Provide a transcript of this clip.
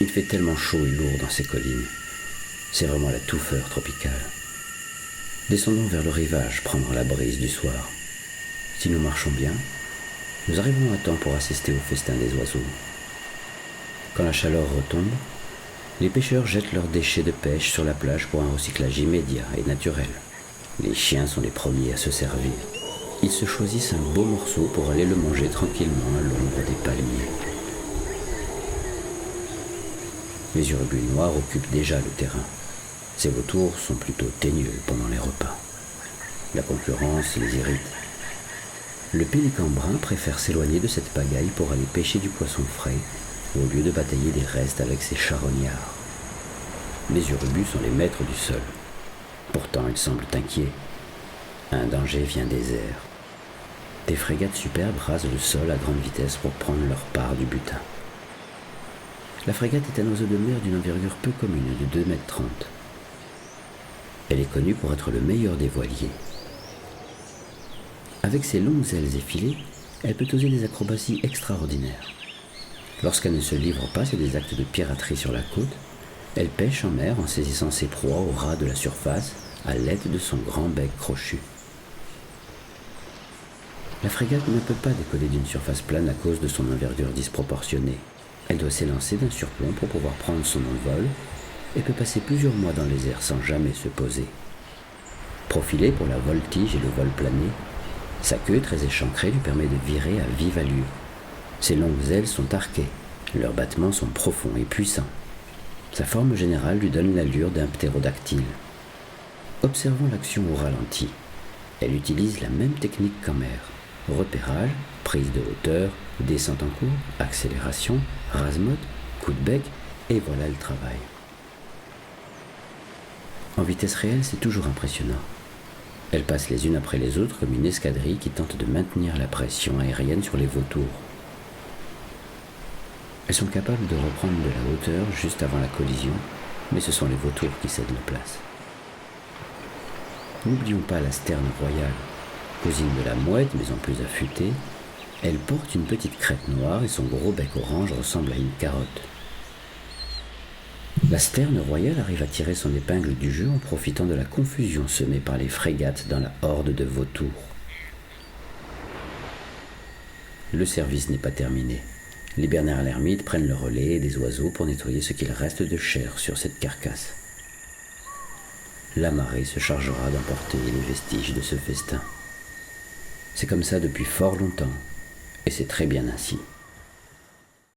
Il fait tellement chaud et lourd dans ces collines. C'est vraiment la touffeur tropicale. Descendons vers le rivage, prendre la brise du soir. Si nous marchons bien, nous arriverons à temps pour assister au festin des oiseaux. Quand la chaleur retombe, les pêcheurs jettent leurs déchets de pêche sur la plage pour un recyclage immédiat et naturel. Les chiens sont les premiers à se servir. Ils se choisissent un beau morceau pour aller le manger tranquillement à l'ombre des palmiers. Les urubus noirs occupent déjà le terrain. Ces vautours sont plutôt teigneux pendant les repas. La concurrence les irrite. Le pélican brun préfère s'éloigner de cette pagaille pour aller pêcher du poisson frais, au lieu de batailler des restes avec ses charognards. Les urubus sont les maîtres du sol. Pourtant, ils semblent inquiets. Un danger vient des airs. Des frégates superbes rasent le sol à grande vitesse pour prendre leur part du butin. La frégate est un oiseau de mer d'une envergure peu commune de 2,30 m. Elle est connue pour être le meilleur des voiliers. Avec ses longues ailes effilées, elle peut oser des acrobaties extraordinaires. Lorsqu'elle ne se livre pas à des actes de piraterie sur la côte, elle pêche en mer en saisissant ses proies au ras de la surface à l'aide de son grand bec crochu. La frégate ne peut pas décoller d'une surface plane à cause de son envergure disproportionnée. Elle doit s'élancer d'un surplomb pour pouvoir prendre son envol et peut passer plusieurs mois dans les airs sans jamais se poser. Profilée pour la voltige et le vol plané, sa queue très échancrée lui permet de virer à vive allure. Ses longues ailes sont arquées, leurs battements sont profonds et puissants. Sa forme générale lui donne l'allure d'un ptérodactyle. Observons l'action au ralenti. Elle utilise la même technique qu'en mer. Repérage, prise de hauteur, descente en cours, accélération, rase-motte, coup de bec, et voilà le travail. En vitesse réelle, c'est toujours impressionnant. Elles passent les unes après les autres comme une escadrille qui tente de maintenir la pression aérienne sur les vautours. Elles sont capables de reprendre de la hauteur juste avant la collision, mais ce sont les vautours qui cèdent la place. N'oublions pas la sterne royale. Cousine de la mouette, mais en plus affûtée, elle porte une petite crête noire et son gros bec orange ressemble à une carotte. La sterne royale arrive à tirer son épingle du jeu en profitant de la confusion semée par les frégates dans la horde de vautours. Le service n'est pas terminé. Les bernards l'ermite prennent le relais et des oiseaux pour nettoyer ce qu'il reste de chair sur cette carcasse. La marée se chargera d'emporter les vestiges de ce festin. C'est comme ça depuis fort longtemps, et c'est très bien ainsi.